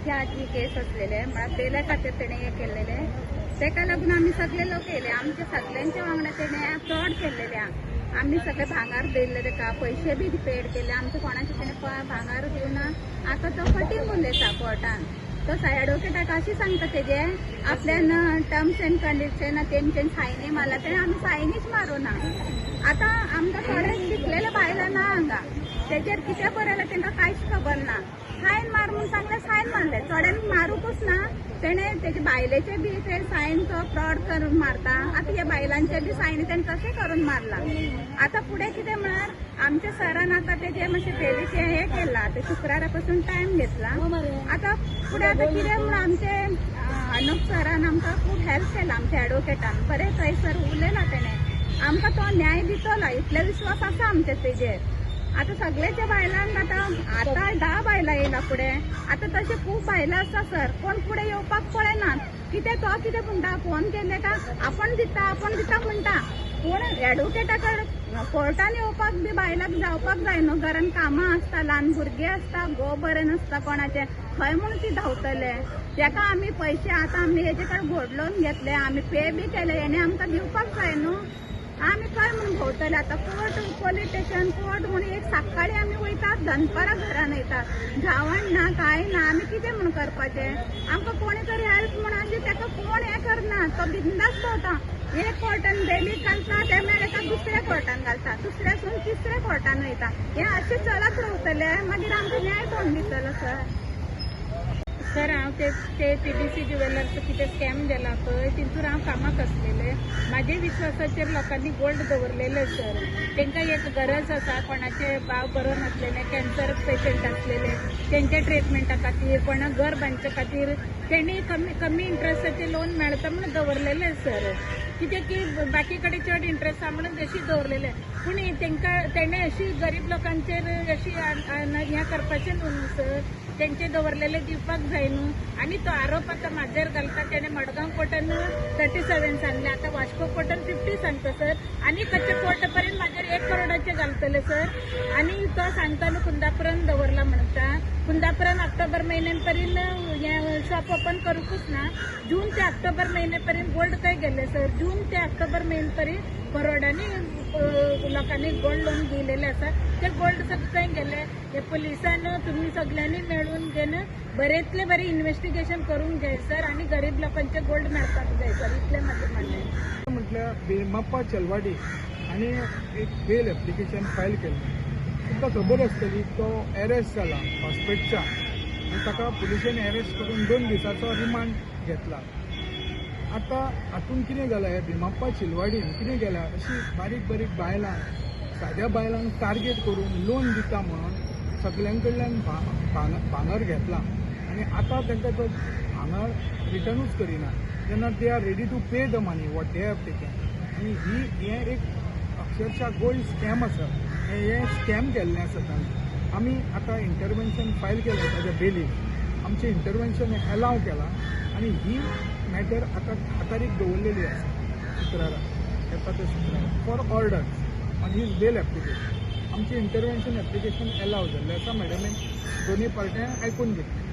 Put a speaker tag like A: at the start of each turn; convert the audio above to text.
A: ह्या जी केस असलेले म्हळ्यार बेला खातीर तेणे हे केलेले तेका लागून आम्ही सगळे लोक येयले आमच्या सगळ्यांच्या वांगडा तेणे फ्रॉड केलेले आम्ही सगळे भांगार दिले तेका पैसे बी पेड केले आमच्या कोणाचे तेणे भांगार दिवना आता तो फटींग उलयता कोर्टान तो एडवोकेटाक अशी सांगता तेजे आपल्यान टर्म्स अँड कंडिशन तेंच्यान सायनी मारला तेणे आम्ही सायनीच मारूना आता आमकां थोडे शिकलेले बायलां ना हांगा तेजेर कितें बरयलें तेंकां कांयच खबर ना सायन मार म्हणून सांगले सायन मारले थोड्यांक मारूकच ना तेणे तेजे बायलेचे बी ते सायन तो फ्रॉड करून मारता आता ह्या बायलांचे बी सायनी तेणे तशें करून मारला आता फुडें कितें म्हळ्यार आमच्या सरान आता तेजे मातशें फेलीचे हे केला ते शुक्रारा पासून टायम घेतला आता फुडें आता कितें म्हणून आमचे अनुप सरान आमकां खूब हेल्प केला आमच्या एडवोकेटान बरें थंयसर उलयला तेणे आमकां तो न्याय दितलो इतले विश्वास आसा आमचे तेजेर आता सगळ्याच्या बायलांक आता 10 बायलां येयला फुडें आता तशें खूब बायलां आसा सर कोण फुडें येवपाक पळयनात कितें तो कितें म्हणटा फोन केले का आपण दिता म्हणटा पूण एडवोकेटाकडे कोर्टान येवपाक बी बायलांक जावपाक जाय न्हू घरान कामां आसता ल्हान भुरगीं आसता घो बरें नासता कोणाचें खंय म्हूण ती धांवतले तेका आमी पयशे आतां आमी हेजे कडेन गोल्ड लोन घेतले आमी पे बी केले हेणे आमकां दिवपाक जाय न्हू आम्ही काय म्हणून भोंवतले आता कोर्ट पोलीस स्टेशन कोर्ट म्हणून एक सकाळी आम्ही वयतात दनपारां घरान येतात जावण ना काय ना आम्ही कितें म्हणून करपाचें आमकां कोणी तरी हेल्प म्हणून आनी तेका कोण हें करना तो बिंदास भोंवता एक कोर्टान डेली घालता ते मेळटा दुसऱ्या कोर्टान घालता दुसऱ्यासून तिसऱ्या कोर्टान वयता हें अशें चलत रावतलें मागीर आमकां न्याय कोण दितलो सर हांव ते TDC ज्युवेलर्स कितें स्कॅम जाला पळय तितून हांव कामाक आसलेले म्हाजे विश्वासाचेर लोकांनी गोल्ड दवरलेले सर तांकां एक गरज आसा कोणाचे भाव बरो नासलेले कॅन्सर पेशंट आसलेले तेंच्या ट्रिटमेंटा खातीर कोणाक घर बांदचे खातीर तेणी कमी इंट्रस्टाचे लोन मेळटा म्हणून दवरलेले सर कित्याक की बाकी कडेन चड इंट्रस्ट आसा म्हणून अशी दवरलेले पूण तेंकां तेणे अशी गरीब लोकांचेर अशी हें करपाचें न्हू सर तेंचे दवरलेले दिवपाक जाय न्हू आनी तो आरोप आतां म्हाजेर घालता तेणे मडगांव कोर्टान 37 सांगले आतां वास्को कोर्टान 50 सांगता सर आनी खंयच्या कोर्ट पर्यंत म्हाजेर 1 करोडाचे घालतले सर आनी तो सांगता न्हू कुंदापुरान दवरला म्हणटा कुंदापुरान ऑक्टोबर म्हयन्यान पर्यंत हें शॉप ओपन करूंकूच ना जून ते ऑक्टोबर म्हयने पर्यंत गोल्ड खंय गेले सर जून ते ऑक्टोबर म्हयने पर्यंत करोडांनी लोकांनी गोल्ड लोन दिलेले आसा ते गोल्ड सगळे खंय गेले हे पुलिसान तुम्ही सगळ्यांनी मेळून घेन बरेंतले बरें इन्व्हेस्टिगेशन करूंक जाय सर आनी गरीब लोकांचे गोल्ड मेळपाक जाय सर इतलें म्हाजें म्हणणें
B: म्हटल्यार बेमाप्पा चलवाडी आणि एक बेल एप्लिकेशन फायल केलें तुमकां खबर आसतली तो अरेस्ट जाला हॉस्पिटलच्या आनी ताका पुलिशेन अरेस्ट करून 2 दिसाचो रिमांड घेतला आतां हातून कितें जालां ह्या बेमाप्पा चिलवाडीन कितें केलां अशी बारीक बारीक बायलां साद्या बायलांक टार्गेट करून लोन दिता म्हणून सगळ्यां कडल्यान भांगर घेतला आनी आतां तांकां तो भांगर रिटर्नूच करिना जेन्ना they are ready to pay the money what they have taken आनी हें एक अक्षरशा गोल्ड स्कॅम आसा हें स्कॅम केल्लें आसा तांणी आमी आतां इंटरवेन्शन फायल केलें ताच्या बेलीन आमचें इंटरवेन्शन अलाव केलां आनी ही मॅटर आतां तारीख दवरलेली आसा शुक्रारा येता ते शुक्रारा for orders on his bail application आमचें इंटरवेन्शन एप्लिकेशन अलाव जाल्लें आसा मॅडमीन दोनी पार्ट्यां आयकून घेतलें